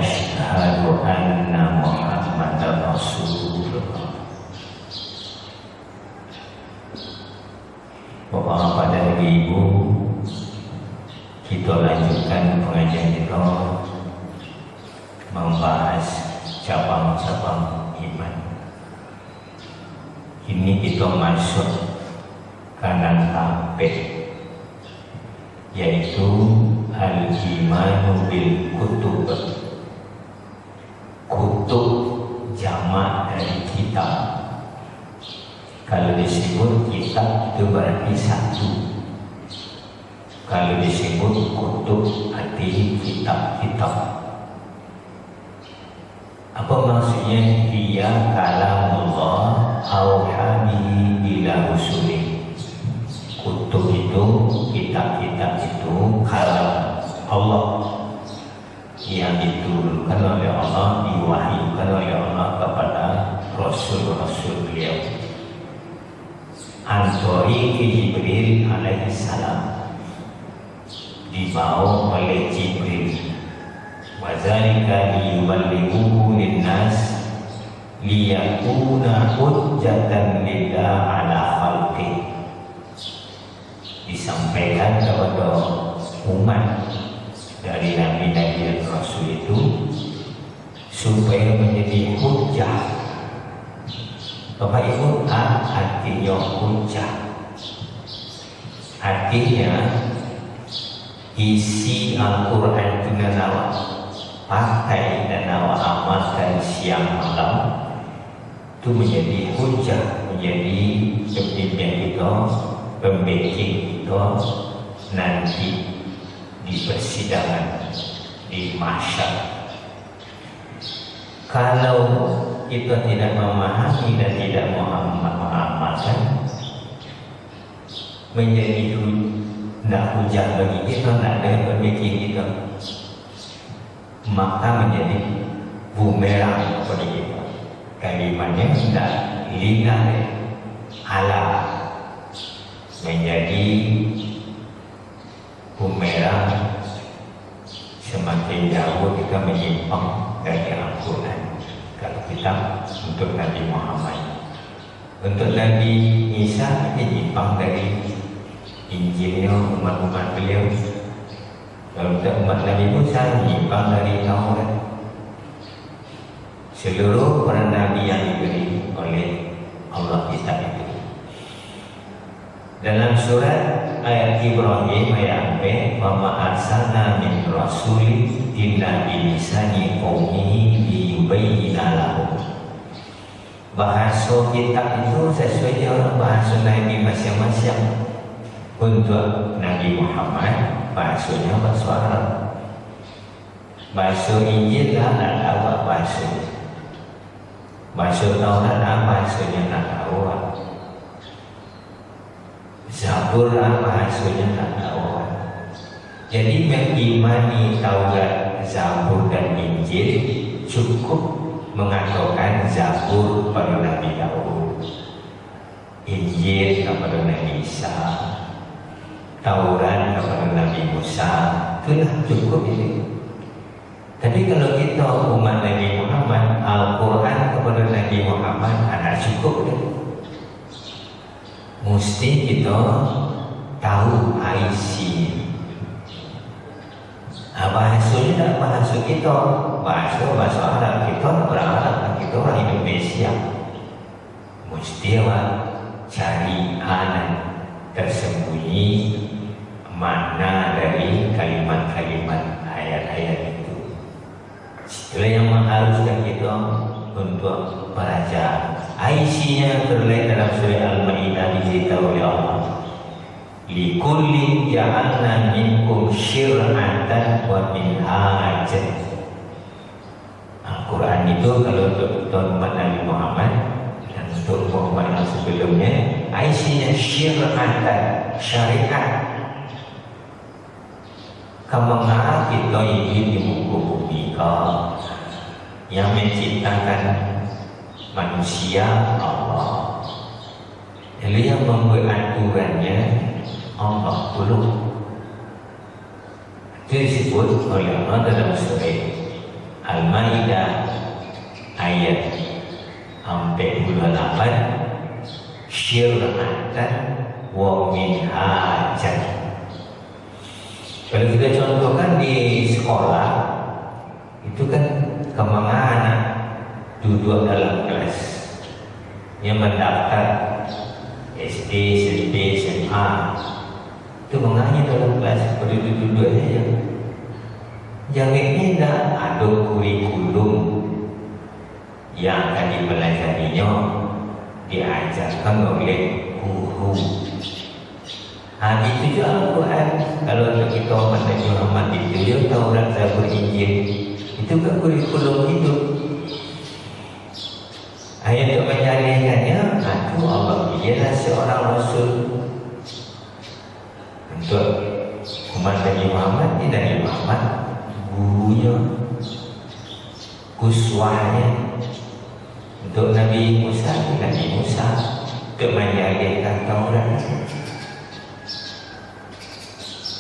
asyhadu anna Muhammadar Rasulullah. Bapak-bapak dan ibu, kita lanjutkan pengajian kita membahas cabang-cabang iman. Ini kita masuk kanan tapet, yaitu al-imanu bil kutub. Kutub jamak dari kitab. Kalau disebut kitab itu berarti satu. Kalau disebut kutub arti kitab-kitab. Apa maksudnya? Dia kalamullah auhami ila rusuli. Kutub itu, kitab-kitab itu kalam Allah yang diturunkan oleh Allah, diwahyukan oleh Allah kepada Rasul-Rasul beliau. Antori Jibril alaihi salam, dibawa oleh Jibril. Wazalika liyuballighuhu linnas liyakuna hujjatan lillah ala khalqi. Disampaikan kepada umat dari nabi-nabi dan rasul itu supaya menjadi hujjah. Bapak Ibu, artinya hujjah, artinya isi Al-Quran itu nawa pakai dan nawa amalkan siang malam itu menjadi hujjah, menjadi pembimbing kita, pembimbing kita nanti di persidangan, di mahsyar. Kalau kita tidak memahami dan tidak mengamalkan, menjadi hujah bagi kita, tidak ada pembimbing kita, maka menjadi bumerang kepada kita. Kalimatnya tidak lidah ala, menjadi bumerang. Semakin jauh kita menyimpang dari Al-Quran. Kalau kita untuk Nabi Muhammad, untuk Nabi Isa menyimpang dari Injilnya umat-umat beliau. Kalau untuk umat Nabi Musa menyimpang dari Taurat. Seluruh para nabi yang diberi oleh Allah kitab itu. Dalam surat ayat Ibrahim ayat 4, wa ma arsalna min rasulin illa bilisani qaumihi liyubayyina lahum. Bahasa kitab itu sesuai dengan bahasa nabi masing-masing. Untuk Nabi Muhammad bahasanya bahasa Arab, bahasa Injil ada bahasa, bahasa Taurat bahasanya tak tahu, Zabur bahasanya tak tahu. Jadi mengimani Taurat, Zabur dan Injil cukup mengatakan Zabur pada Nabi Daud, Injil kepada Nabi Isa, Taurat kepada Nabi Musa, itulah cukup ini. Tapi kalau kita umat Nabi Muhammad, Al-Quran kepada Nabi Muhammad ada cukup kan? Mesti kita tahu isi. Bahasanya tidak bahasa kita, bahasa Arab. Kita orang Arab, kita orang Indonesia. Mesti cari anak tersembunyi makna dari kalimat-kalimat ayat-ayat itu. Itulah yang mengharuskan kita untuk belajar. Isinya terlihat dalam surah Al-Maidah diberitahu oleh Allah. Likulli ja'alna minkum syir'atan wa minhajan. Al-Quran itu kalau untuk umat Nabi Muhammad dan untuk umat yang sebelumnya, isinya syir'atan, syariat. Kemana kita ini di muka bumi yang menciptakan manusia Allah. Jadi yang membuat aturannya Allah dulu. Itu disebut oleh Allah dalam surah Al-Maidah ayat 48, syir'atan wa minhajan. Kalau kita contohkan di sekolah itu kan kemana anak duduk dalam kelas yang mendaftar SD, SMP, SMA itu mengaji dalam kelas berduduk-duduk aja. Yang ini ada kurikulum yang akan dipelajarinya, diajarkan oleh guru. Itu juga Al-Quran. Kalau kita umat Nabi Muhammad itu ya Taurat, Zabur, Injil, itu kan kurikulum hidup. Ayat untuk menjalihkannya, itu Allah pilihlah seorang Rasul untuk umat Nabi Muhammad. Ini Nabi Muhammad gurunya, uswahnya. Untuk Nabi Musa, Nabi Musa untuk menjalihkan Taurat.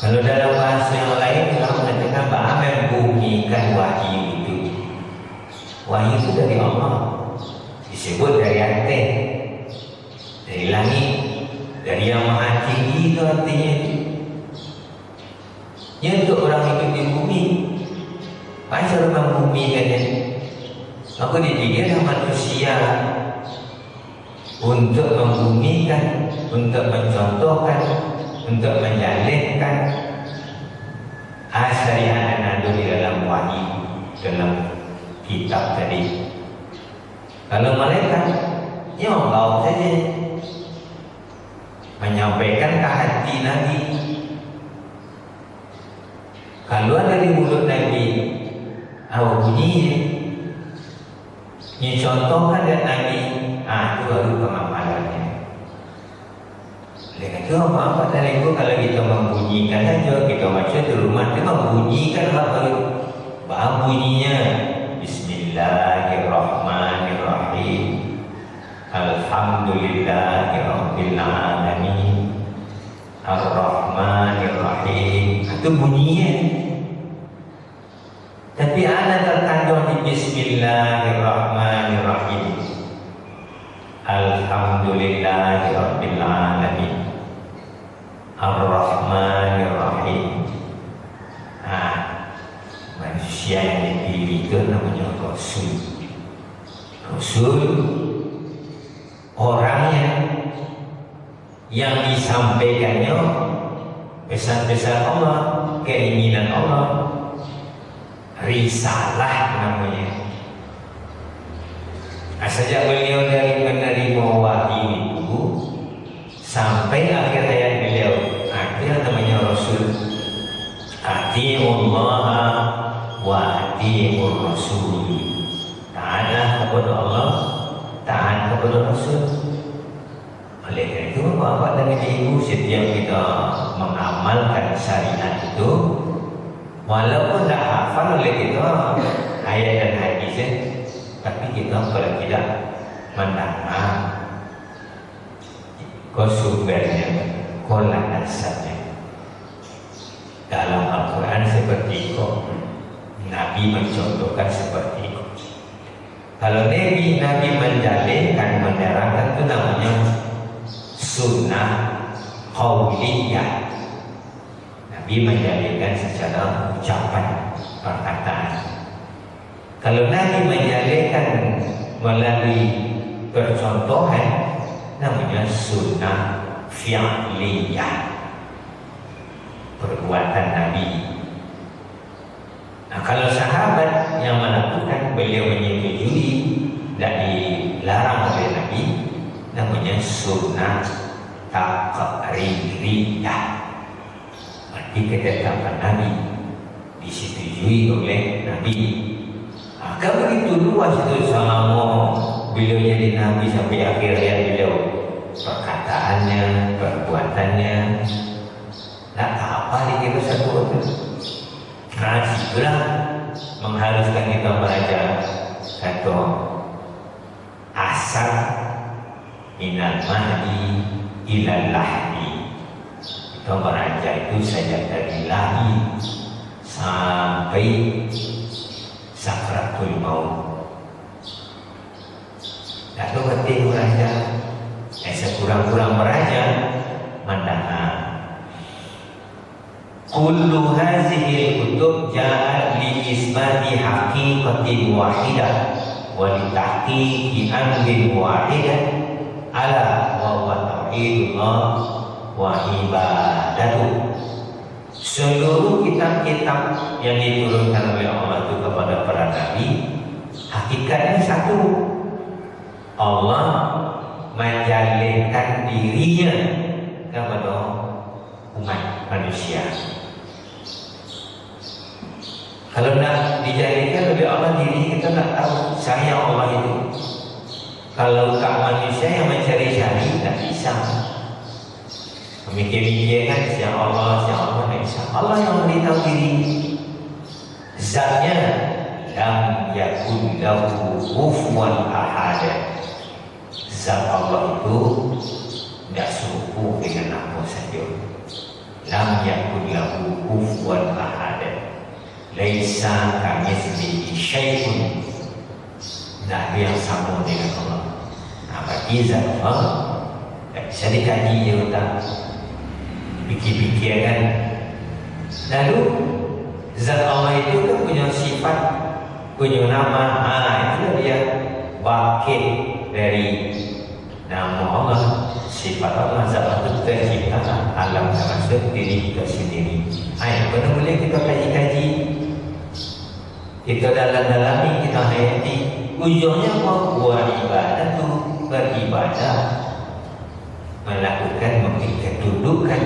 Kalau dalam bahasa yang lain kita mengatakan bahwa membumikan wahyu itu. Wahyu itu dari Allah, disebut dari hati, dari langit, dari yang maha tinggi. Itu artinya itu. Ya, untuk orang hidup di bumi, apa cara membumikannya? Maka dipikirkan manusia untuk membumikan, untuk mencontohkan, untuk menjalinkan syariat yang ada di dalam wahyu, dalam kitab tadi. Kalau malaikat, ya Allah saja menyampaikan ke hati Nabi. Kalau ada di mulut Nabi, bunyinya, dicontohkan dan Nabi, itu baru pemahamannya. Dengan itu apa tadi itu kalau kita membunyikan saja, kita baca di rumah kita membunyikan apa bunyinya Bismillahirrahmanirrahim, Alhamdulillahirabbil alamin, Ar-Rahmanirrahim. Itu bunyinya. Tapi ada terkandung di Bismillahirrahmanirrahim, Alhamdulillahirabbil alamin, Ar-Rahmanirrahim. Manusia yang dipilih itu namanya Rasul. Rasul orangnya yang disampaikannya pesan-pesan Allah, keinginan Allah, risalah namanya. Sejak beliau dari menerima wahyu itu sampai akhir hayat beliau, akhirnya namanya Rasul. Ati'ullah wa ati'ur Rasul. Taatlah kepada Allah, taat kepada Rasul. Oleh karena itu, bapak dan ibu, setiap kita mengamalkan syariat itu, walaupun tak hafal oleh kita ayat dan hadisnya, tapi kita kalau tidak mendengar sumbernya, kolam asalnya. Dalam Al-Quran seperti itu, Nabi mencontohkan seperti itu. Kalau Nabi menjalinkan, menerangkan, itu namanya sunnah qauliyah. Nabi menjalinkan secara ucapan, perkataan. Kalau Nabi menjalinkan melalui percontohan, namanya sunnah fi'liyah, perbuatan Nabi. Kalau sahabat yang melakukan, beliau menyetujui dan dilarang oleh Nabi, namanya sunnah taqririyah. Berarti ketetapan Nabi disetujui oleh Nabi. Kalau begitu luas itu selama beliau jadi Nabi sampai akhir hayat beliau, perkataannya, perbuatannya, tak apa dikira satu itu. Itulah mengharuskan kita belajar satu asal minal mahdi ilal lahdi. Kita belajar itu saja dari lahdi sampai sakral penting beraja. Sekurang-kurang beraja mandaha. Kullu hazihil kutub ja'at li isbati haqiqatin wahidah wa li tahqiqi amrin wahidah ala wa huwa tauhidullah wa ibadatuh. Seluruh kitab-kitab yang diturunkan oleh Allah itu kepada para nabi, hakikatnya satu. Allah menjalihkan dirinya kepada umat manusia. Kalau nak dijadikan oleh Allah diri, kita nak tahu saya Allah itu. Kalau tak manusia yang mencari-cari, tak bisa. Memikir-mikir kan siapa Allah tak bisa. Allah yang memberitahu diri. Zatnya lam yakun lahu kufuwan ahad. Zat Allah itu tidak serupa dengan apa saja. Lam yakun lahu kufuwan ahad. Laisa kamitslihi syai'un. Tidak ada yang sama dengan Allah. Bagi zat Allah tak bisa dikaji je tak fikir-fikir kan. Lalu zat Allah itu kan punya sifat, punya nama. Itulah dia wakil dari nama Allah. Sifat Allah, zat Allah tercipta alam termasuk diri kita sendiri. Benar boleh kita kaji-kaji, kita dalam-dalami, kita hayati. Ujungnya apa? Buat ibadah tu beribadah, melakukan kedudukan.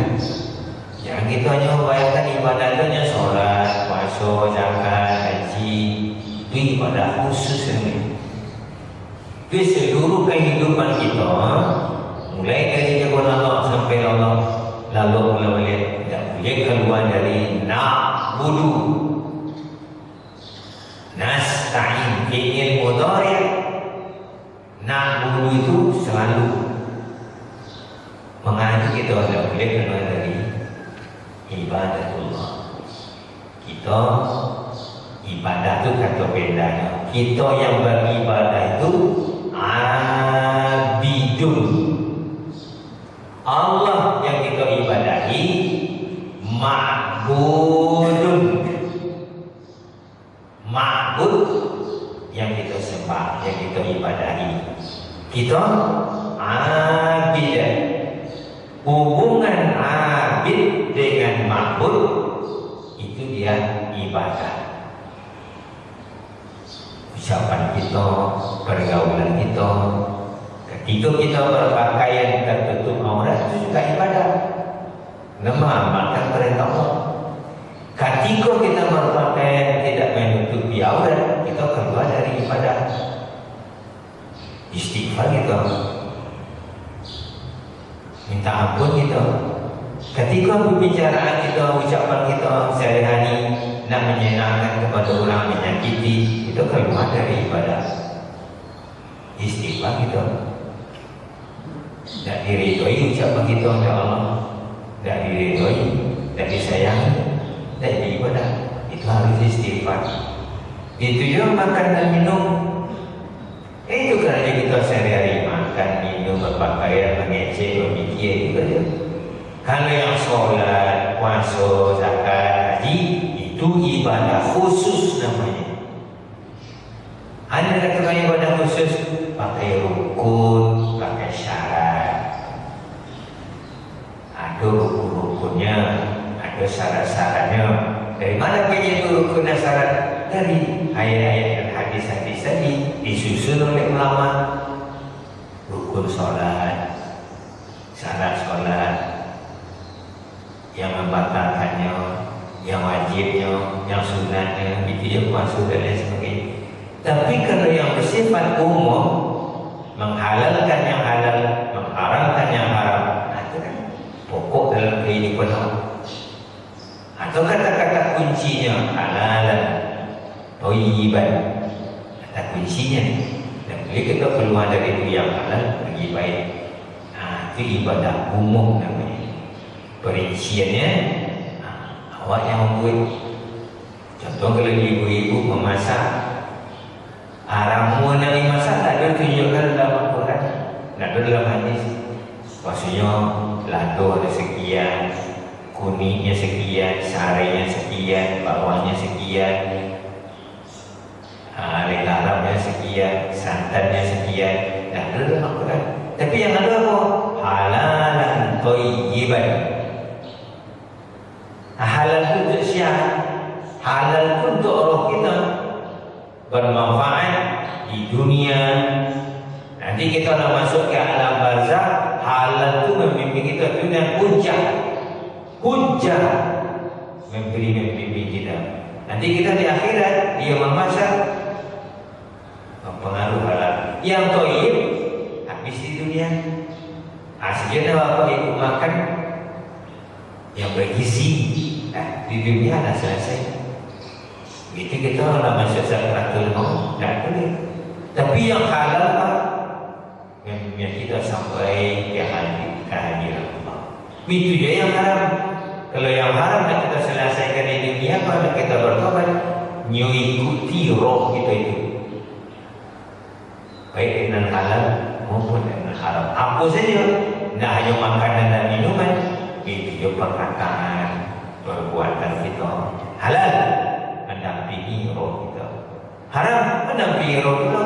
Jangan kita hanya bayangkan ibadah itu hanya solat, puasa, zakat, haji. Itu ibadah khusus ini. Itu seluruh kehidupan kita, mulai dari jalan Allah sampai Allah, lalu boleh tidak boleh keluar dari na'budu, nasta'in, fi'il mudhari'. Na'budu itu selalu mengaji kita tidak boleh keluar dari ibadatullah. Kita ibadah itu kata bedanya. Kita yang beribadah itu abidun. Allah yang kita ibadahi ma'budun. Ma'bud yang kita sembah, yang kita ibadahi. Kita abid. Hubungan abid dengan ma'bud itu dia ibadah. Ucapan kita, pergaulan kita, ketika kita berpakaian tertutup aurat, itu juga ibadah. Mengamalkan perintah Allah. Ketika kita berpakaian tidak menutupi aurat, kita keluar dari ibadah. Istighfar kita, minta ampun kita. Ketika pembicaraan kita, ucapan kita sehari-hari nak menyenangkan kepada orang, menyakiti, itu keluar dari ibadah. Istighfar kita, tak diridhoi ucapan kita oleh Allah, tak diridhoi, tak disayang, tak diibadah. Itu harus istighfar. Itu juga makan dan minum. Itu kerana kita sehari-hari makan, minum, berpakaian, mengecek, berfikir, itu saja. Kalau yang solat, puasa, zakat, haji, itu ibadah khusus namanya. Ada kata ibadah khusus, pakai rukun, pakai syarat. Ada rukun-rukunnya, ada syarat-syaratnya. Dari mana punya itu rukun dan syarat? Dari ayat-ayat dan hadis-hadis tadi disusun oleh ulama. Rukun solat, syarat solat, yang membatalkannya, yang wajibnya, yang sunatnya, itu yang puasa dan lain sebagainya. Tapi kalau yang bersifat umum, menghalalkan yang halal, mengharamkan yang haram, itu kan pokok dalam kehidupan orang. Atau kata-kata kuncinya halalan, thayyiban, kata kuncinya. Dan boleh kita keluar dari itu yang halal, pergi baik. Itu ibadah umum namanya. Perinciannya awak yang membuat. Contoh kalau ibu-ibu memasak, ramuan yang dimasak tak ada tunjukkan dalam Al-Quran. dalam hadis, maksudnya lado ada sekian, kuningnya sekian, sarainya sekian, bawahnya sekian, garamnya sekian, santannya sekian. Nah, ada dalam Al-Quran. Tapi yang ada apa? Halalan thayyiban. Halal itu untuk siapa? Halal itu untuk orang kita bermanfaat di dunia. Nanti kita nak masuk ke alam barzakh, halal itu membimbing kita dengan hujah membimbing kita. Nanti kita di akhirat dia memasak mempengaruhi halal. Yang thayyib habis di dunia. Sejenak bapak ibu makan yang bergizi, di dunia dah selesai. Begitu kita nak masuk sakratul maut, tak boleh. Tapi yang halal yang kita sampai ke hadirat Allah. Itu je yang haram. Kalau yang haram nak kita selesaikan di dunia, pada kita bertobat, mengikuti roh kita itu. Baik dengan halal maupun dengan haram. Apa saja, tidak hanya makanan dan minuman, itu juga perkataan, perbuatan kita. Halal mendampingi roh kita. Haram mendampingi roh kita.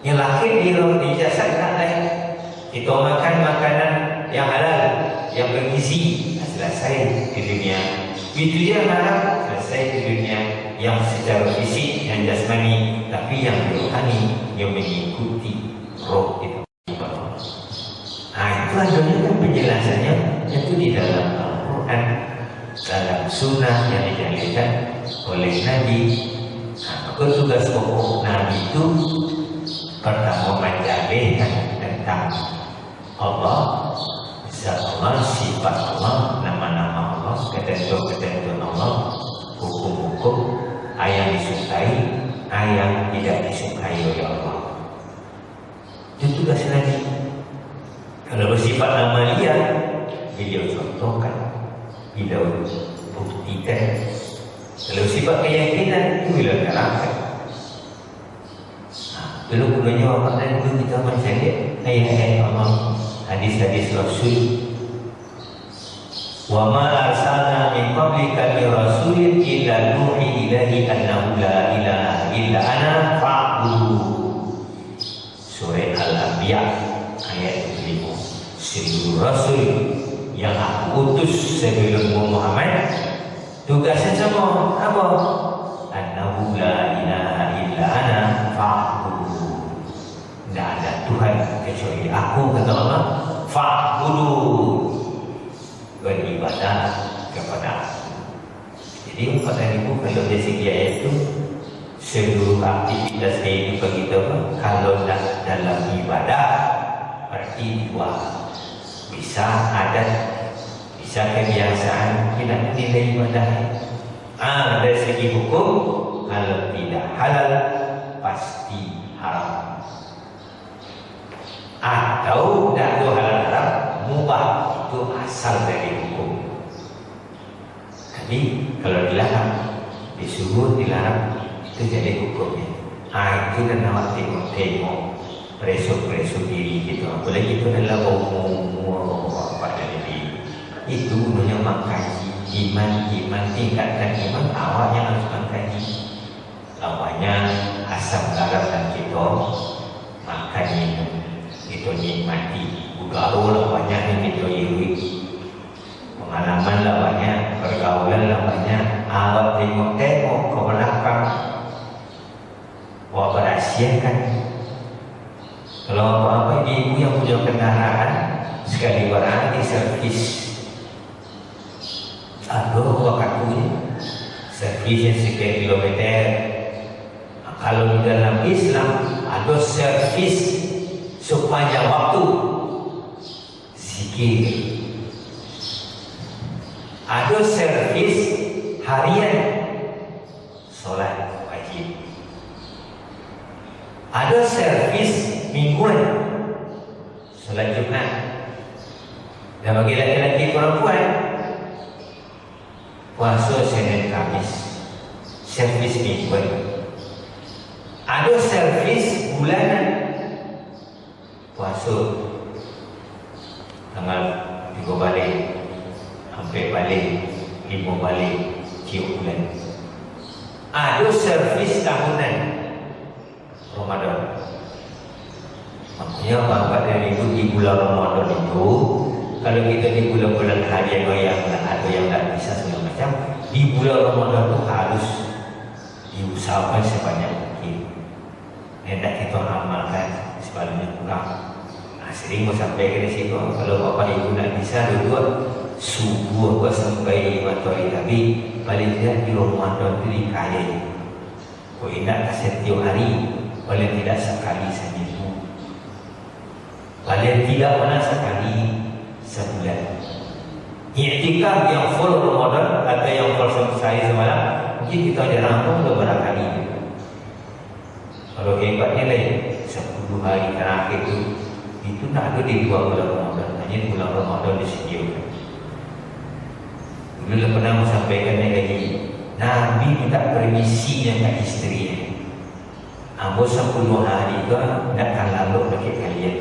Yang lahir di roh di jasad tak lain. Kita makan makanan yang halal, yang bergizi, selesai di dunia. Itu yang haram, selesai di dunia. Yang secara fisik, yang jasmani, tapi yang rohani, yang mengikuti roh itu. Itu adanya kan penjelasannya itu di dalam Al-Quran, dalam sunnah yang dijalankan oleh Nabi. Maka tugas pokok Nabi itu pertama menjalihkan tentang Allah, zat Allah, sifat Allah, nama-nama Allah, ketentuan-ketentuan Allah, hukum-hukum, yang disukai, yang tidak disukai oleh Allah. Itu tugas Nabi. Kalau bersifat amalia, beliau contohkan, beliau buktikan. Kalau sifat keyakinan, itu beliau terangkan. Dulu gunanya apa dan dulu kita mencari ayat-ayat Allah, hadis-hadis Rasul. Wa ma arsalna min qablika min rasulin illa nuhi ilaihi annahu la ilaha illa ana fa'budu. Surah Al-Anbiya ayat 75. Seluruh rasul yang aku utus sebelum Muhammad tugasnya sama apa? Annahu la ilaha illa ana fa'budu. Tidak ada Tuhan kecuali aku, kata Allah. Fa'budu, beribadah kepada aku. Jadi pada ibu kalau dari segi ayat itu, seluruh aktivitas kehidupan kita kalau tak dalam ibadah berarti dua, bisa adat, bisa kebiasaan, tidak nilai ibadah. Dari segi hukum, kalau tidak halal pasti haram. Atau tidak halal haram, mubah, itu asal dari hukum. Tapi kalau dilarang, disuruh dilarang, itu jadi hukumnya. Itu dan awak tengok preso diri gitu. Apalagi itu adalah umum pada diri. Itu gunanya mengkaji iman, tingkatkan iman. Awaknya harus mengkaji. Awalnya asam garam dan kita makan minum. Kita nikmati udara lah banyak yang kita hirup, pengalaman lah banyak, pergaulan lah banyak. Awak tengok ke belakang, awak berahsiakan. Kalau apa-apa ibu yang punya kendaraan sekali berhenti servis, aduh waktunya servisnya sekian kilometer. Kalau di dalam Islam ada servis sepanjang waktu, zikir. Ada servis harian, solat wajib. Ada servis mingguan, solat Jumat. Dan bagi laki-laki perempuan, puasa Senin Kamis, servis mingguan. Ada servis bulanan, masuk tanggal 3 balik, sampai balik 5 balik, tiap bulan. Ada servis tahunan Ramadan. Maknanya bapak dari itu di bulan Ramadan itu, kalau kita di bulan-bulan hari yang ada yang tak bisa segala macam, di bulan Ramadan itu harus diusahakan sebanyak mungkin. Hendak kita amalkan sebanyak kurang. Sering mau sampai ke situ. Kalau bapak ibu nak bisa duduk subuh sampai matahari tapi paling tidak di Ramadan itu dikayai. Kau hendak setiap hari, paling tidak sekali seminggu, paling tidak mana sekali sebulan. Iktikaf yang full Ramadan atau yang full sehari semalam, mungkin kita ada rampung beberapa kali. Kalau hebatnya lain 10 hari terakhir itu tak ada di 2 bulan Ramadan, hanya bulan Ramadan disediakan. Dulu pernah sampaikan lagi, Nabi minta permisinya ke isterinya. Ambo 10 hari itu nakkan lalu dekat kalian.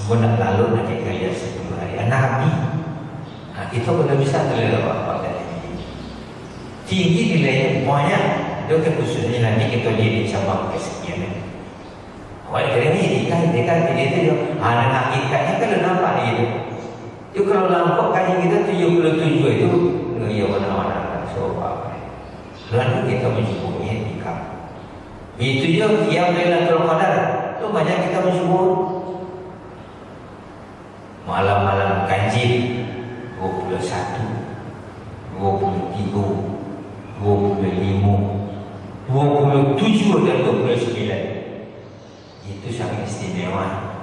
Ambo nak lalu dekat kalian 10 hari. Nabi, kita boleh bisa terlihat apa-apa tadi. Tinggi nilainya banyak. Itu khususnya nanti kita lihat di cabang kesekian. Awak kira ni dekat dia tu. Anak hakikatnya kalau nampak dia tu. Itu kalau nampak kaji kita 77 itu, ya mana-mana so apa. Lalu kita menyebutnya nikah. Itu je yang Lailatul Qadar. Tu banyak kita menyebut. Malam-malam ganjil 21, 23, 25, 27 dan 29. Itu sangat istimewa.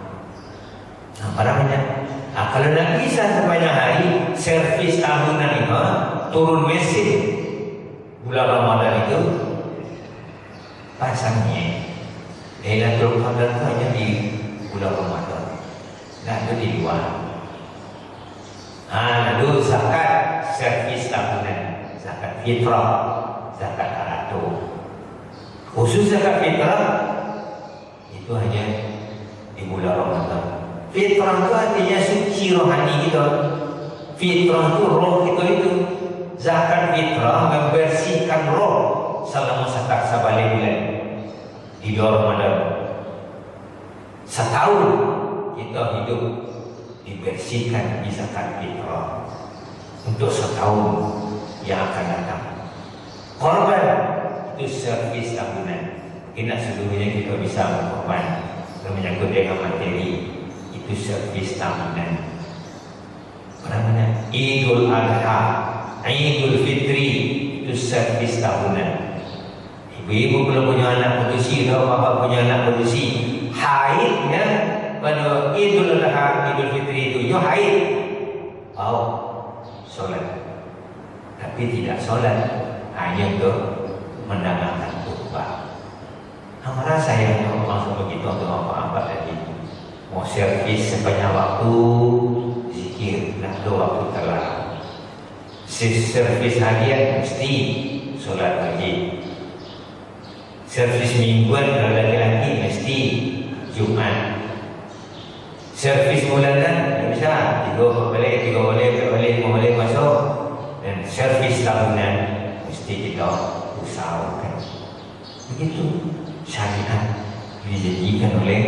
Barangnya, kalau nak bisa sepanjang hari servis tahunan itu turun mesin bulan Ramadan itu pasangnya Lailatul Qadar itu hanya di bulan Ramadan, tak ada di luar. Lalu zakat servis tahunan, zakat fitrah, zakat taratur. Khusus zakat fitrah itu hanya di bulan Ramadan. Fitrah itu artinya suci rohani kita. Fitrah itu roh kita itu. Zakat fitrah membersihkan roh selama sabalik bulan di bulan Ramadan. Setahun kita hidup dibersihkan di zakat fitrah untuk setahun yang akan datang. Korban itu servis tahunan. Kita sebelumnya kita bisa berkorban menyangkut dengan materi. Itu servis tahunan. Mana Idul Adha, Idul Fitri itu servis tahunan. Ibu-ibu kalau punya anak menusi atau bapa punya anak menusi, haidnya pada Idul Adha, Idul Fitri itu yo haid. Solat. Tapi tidak solat, hanya untuk mendengarkan khutbah. Amarah saya langsung begitu untuk apa-apa tadi. Mau servis sepanjang waktu zikir, nak ada waktu terlarang. Servis harian mesti solat pagi. Servis mingguan kalau laki-laki mesti Jumat. Servis bulanan bisa 3 boleh masuk. Dan servis tahunan mesti kita usahakan. Begitu syariat dijadikan oleh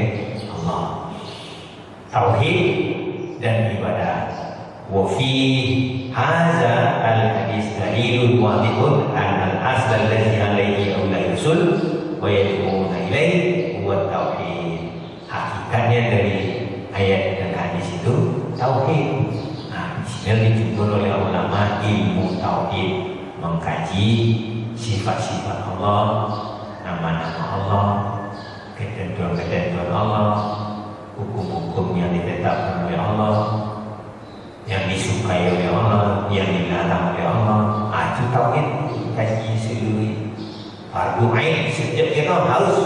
Allah. Tauhid dan ibadah. Wa fi hadza al-hadis dalilun wadihun an al-asl alladhi alayhi awla rasul wa yad'una ilayhi huwa tauhid. Hakikatnya dari ayat dan hadis itu tauhid. Yang dituntut oleh ulama ilmu tauhid, mengkaji sifat-sifat Allah, nama-nama Allah, ketentuan-ketentuan Allah, hukum-hukum yang ditetapkan oleh Allah, yang disukai oleh Allah, yang dilarang oleh Allah. Itu tauhid, kaji seluruh fardu ain. Setiap kita harus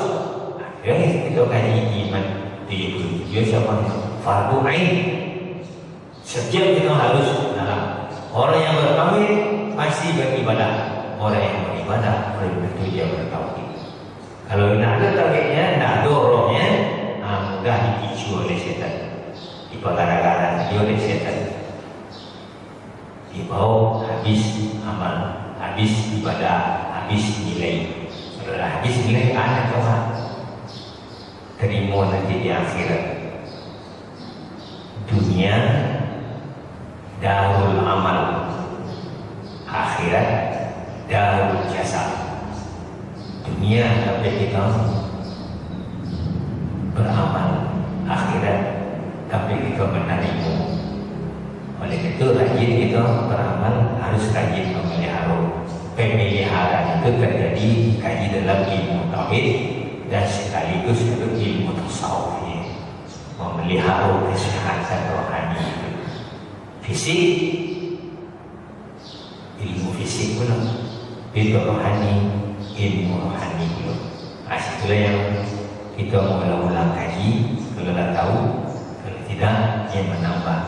kita kaji iman 77 siapa fardu ain. Setiap kita harus dalam. Orang yang bertauhid pasti beribadah. Orang yang beribadah betul dia bertauhid. Kalau tidak ada tauhidnya, tidak ada rohnya, mudah dipicu ditipu oleh setan, dipelara-lara tadi oleh setan, dibawa habis amal, habis ibadah, habis nilai. Kalau habis nilai anak Tuhan, terima nanti di akhirat. Dunia darul amal, akhirat darul jasa. Dunia sampai kita beramal, akhirat sampai kita menerima. Oleh itu rajin kita beramal, harus rajin memelihara. Pemeliharaan itu terjadi kaji dalam ilmu tauhid dan sekaligus itu ilmu tasawuf. Memelihara kesehatan rohani itu. Fisik, ilmu fisik pula, itu rohani, ilmu rohani pula. Itulah yang kita mengulang-ulang kaji. Kalau dah tahu, kalau tidak, yang menambah.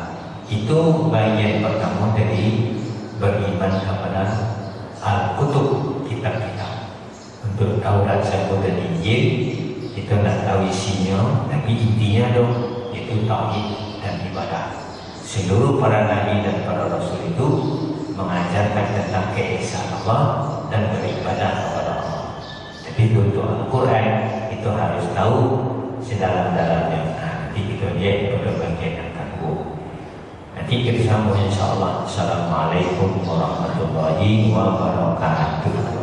Itu bagian pertama dari beriman kepada Al-Kutub, kitab-kitab. Untuk Taurat, Zabur dan Injil, kita nak tahu isinya, tapi intinya dong, itu tauhid dan ibadah. Seluruh para nabi dan para rasul itu mengajarkan tentang keesaan Allah dan beribadah kepada Allah. Tapi untuk Al-Quran itu harus tahu sedalam-dalamnya. Nanti kita lihat pada bagian yang kedua. Nanti kita sambung insyaAllah. Assalamualaikum warahmatullahi wabarakatuh.